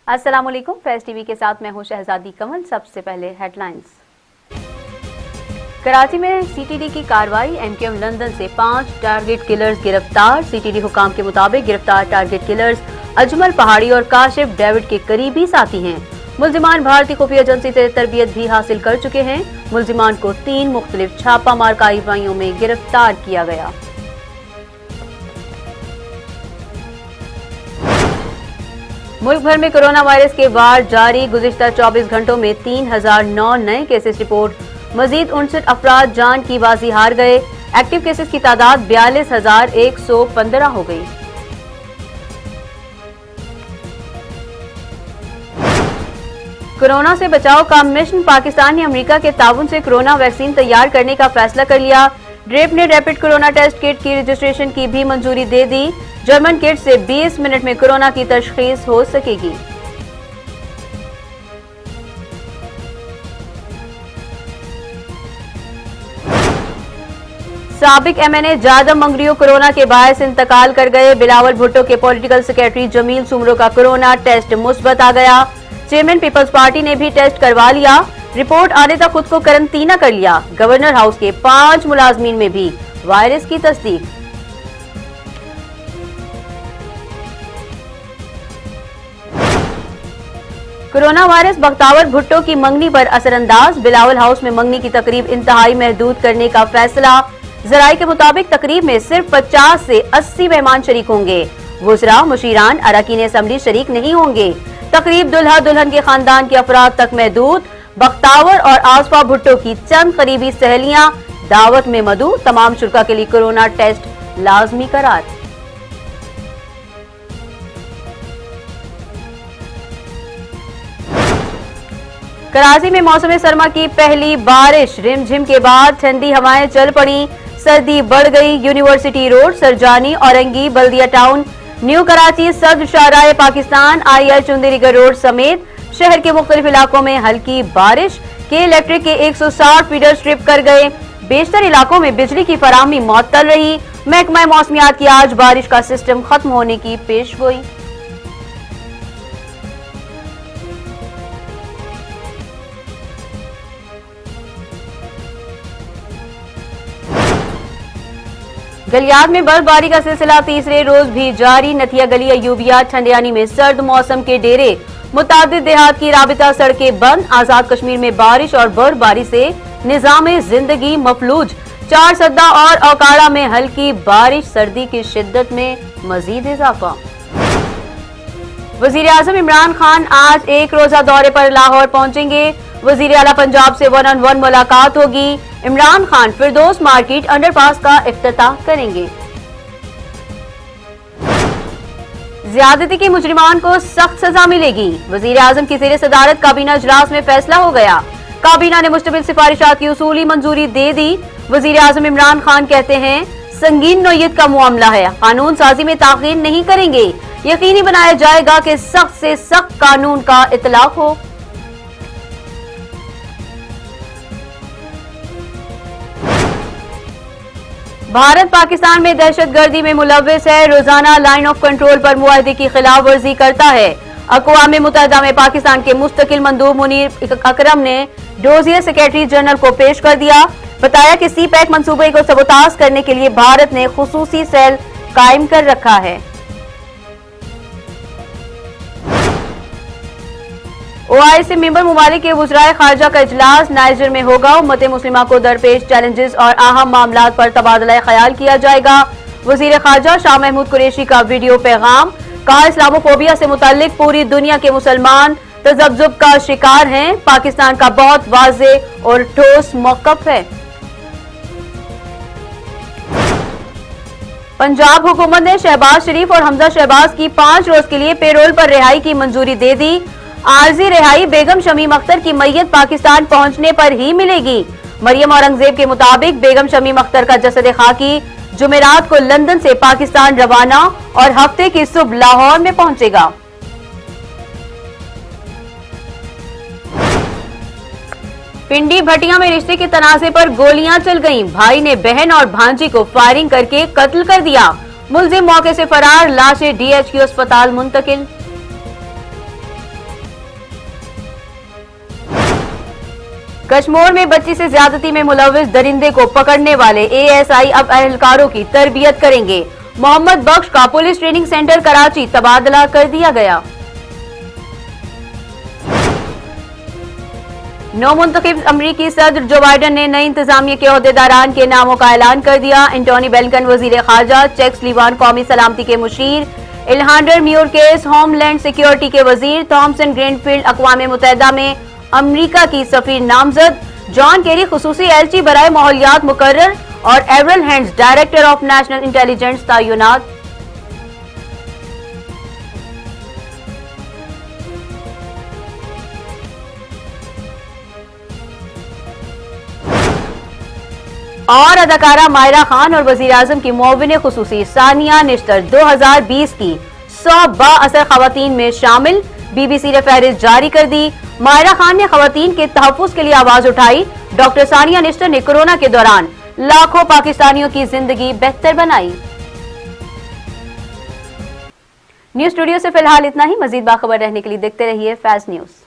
अस्सलामुअलैकुम। फैज़ टीवी के साथ मैं हूं शहजादी कमल। सबसे पहले हेडलाइंस। कराची में सीटीडी की कार्रवाई। एमक्यूएम लंदन से 5 टारगेट किलर्स गिरफ्तार। सीटीडी हुकाम के मुताबिक गिरफ्तार टारगेट किलर्स अजमल पहाड़ी और काशिफ डेविड के करीबी साथी हैं। मुल्जिमान भारतीय खुफिया एजेंसी से तरबियत भी हासिल कर चुके हैं। मुल्जिमान को 3 मुख्तलिफ छापामार कार्रवाइयों में गिरफ्तार किया गया। मुल्क भर में कोरोना वायरस के वार जारी। गुज़िश्ता 24 घंटों में 3009 नए केसेस रिपोर्ट। मजीद 59 अफराद जान की बाजी हार गए। एक्टिव केसेस की तादाद 42,115 हो गई। कोरोना से बचाव का मिशन। पाकिस्तान ने अमेरिका के ताउन से कोरोना वैक्सीन तैयार करने का फैसला कर लिया। ड्रेप ने रैपिड कोरोना टेस्ट किट की रजिस्ट्रेशन की भी मंजूरी दे दी। जर्मन किट से 20 मिनट में कोरोना की तशखीस हो सकेगी। साबिक एमएनए जादव मंगरियो कोरोना के बायस इंतकाल कर गए। बिलावल भुट्टो के पॉलिटिकल सेक्रेटरी जमील सुमरो का कोरोना टेस्ट मुस्बत आ गया। चेयरमैन पीपल्स पार्टी ने भी टेस्ट करवा लिया। रिपोर्ट आने तक खुद को करंटीना कर लिया। गवर्नर हाउस के 5 मुलाजमीन में भी वायरस की तस्दीक। कोरोना वायरस बख्तावर भुट्टो की मंगनी पर असरअंदाज। बिलावल हाउस में मंगनी की तकरीब इंतहाई महदूद करने का फैसला। जराये के मुताबिक तकरीब में सिर्फ 50 से 80 मेहमान शरीक होंगे। वुज़रा, मुशीरान, अरकान असम्बली शरीक नहीं होंगे। तकरीब दुल्हा दुल्हन के खानदान के अफराद तक महदूद। बख्तावर और आसफा भुट्टो की चंद करीबी सहेलियां दावत में मदऊ। तमाम शुरा के लिए कोरोना टेस्ट लाजमी करार। कराची में मौसम सरमा की पहली बारिश। रिमझिम के बाद ठंडी हवाएं चल पड़ी। सर्दी बढ़ गई। यूनिवर्सिटी रोड, सरजानी, औरंगी, बल्दिया टाउन, न्यू कराची, सदर शाहराह पाकिस्तान, आई चुंदरीगढ़ रोड समेत शहर के मुख्तलिफ इलाकों में हल्की बारिश। के इलेक्ट्रिक के 160 फीडर स्ट्रिप कर गए। बेशतर इलाकों में बिजली की फराहमी मुअत्तल रही। महकमा मौसमियात की आज बारिश का सिस्टम खत्म होने की पेशगोई। गलियात में बर्फबारी का सिलसिला तीसरे रोज भी जारी। नथिया गली, अयूबिया, ठंडियानी में सर्द मौसम के डेरे। मुतादिद देहात की राबिता सड़कें बंद। आजाद कश्मीर में बारिश और बर्फबारी से निजाम जिंदगी मफलूज। 4 सद्दा और औकाड़ा में हल्की बारिश। सर्दी की शिद्दत में मजीद इजाफा। वजीर आजम इमरान खान आज एक रोजा दौरे पर लाहौर पहुंचेंगे। वजीर आला पंजाब से 1-on-1 मुलाकात होगी। इमरान खान फिरदौस मार्केट अंडरपास का इफ्तिताह करेंगे। ज्यादती के मुजरिमान को सख्त सजा मिलेगी। वजीर आजम की ज़ेर सदारत काबीना इजलास में फैसला हो गया। काबीना ने मुश्तमिल सिफारिशात की उसूली मंजूरी दे दी। वजीर आजम इमरान खान कहते हैं संगीन नौयत का मामला है, कानून साजी में ताखीर नहीं करेंगे। यकीनी बनाया जाएगा कि सख्त से सख्त कानून का इतलाक हो। भारत पाकिस्तान में दहशतगर्दी में मुलव्विस है। रोजाना लाइन ऑफ कंट्रोल पर मुआहदे की खिलाफ वर्जी करता है। अक़वाम मुत्तहिदा में पाकिस्तान के मुस्तकिल मंदूब मुनीर अकरम ने डोजियर सेक्रेटरी जनरल को पेश कर दिया। बताया कि सी पैक मंसूबे को सबोताज करने के लिए भारत ने खुसूसी सेल कायम कर रखा है। ओआईसी मेंबर ममालिक के वज़राए खारजा का इजलास नाइजर में होगा। उम्मत मुस्लिमा को दरपेश चैलेंजेस और अहम मामलात पर तबादला ख्याल किया जाएगा। वज़ीर खारजा शाह महमूद कुरैशी का वीडियो पैगाम। कहा इस्लामोफोबिया से मुताल्लिक पूरी दुनिया के मुसलमान तज़ब्ज़ुब का शिकार हैं। पाकिस्तान का बहुत वाज़ेह और ठोस मौक़िफ़ है। पंजाब हुकूमत ने शहबाज शरीफ और हमजा शहबाज की 5 रोज के लिए पेरोल पर रिहाई की मंजूरी दे दी। आरजी रिहाई बेगम शमीम अख्तर की मैयत पाकिस्तान पहुंचने पर ही मिलेगी। मरियम औरंगजेब के मुताबिक बेगम शमीम अख्तर का जसद खाकी जुमेरात को लंदन से पाकिस्तान रवाना और हफ्ते की सुबह लाहौर में पहुंचेगा। पिंडी भटिया में रिश्ते के तनाजे पर गोलियां चल गईं। भाई ने बहन और भांजी को फायरिंग करके कत्ल कर दिया। मुलजिम मौके से फरार। लाशें डीएचक्यू अस्पताल मुंतकिल। कश्मीर में बच्ची से ज्यादती में मुलविस दरिंदे को पकड़ने वाले एएसआई अब एहलकारों की तरबियत करेंगे। मोहम्मद बख्श का पुलिस ट्रेनिंग सेंटर कराची तबादला कर दिया गया। नौमुंतखब अमरीकी सदर जो बाइडन ने नई इंतजामिया के ओहदेदारान के नामों का ऐलान कर दिया। एंटोनी ब्लिंकन वजीर खारजा, चेक स्लीवान कौमी सलामती के मुशीर, इल्हांडर म्यूरकेस होमलैंड सिक्योरिटी के वजीर, थॉमसन ग्रीनफील्ड अक़वाम मुत्तहिदा में अमरीका की सफीर नामजद, जॉन केरी खुसूसी एलची बराए माहौलियात मुकर्रर और Avril Haines director of national intelligence तैनात। और अदाकारा मायरा खान और वजीर आजम की मुआविन खुसूसी सानिया निश्तर 2020 की 100 बाअसर खवातीन में शामिल। बीबीसी ने फहरिस्त जारी कर दी। मायरा खान ने खवातीन के तहफ्फुज के लिए आवाज उठाई। डॉक्टर सानिया निश्तर ने कोरोना के दौरान लाखों पाकिस्तानियों की जिंदगी बेहतर बनाई। न्यूज स्टूडियो से फिलहाल इतना ही। मजीद बाखबर रहने के लिए देखते रहिए फैज न्यूज।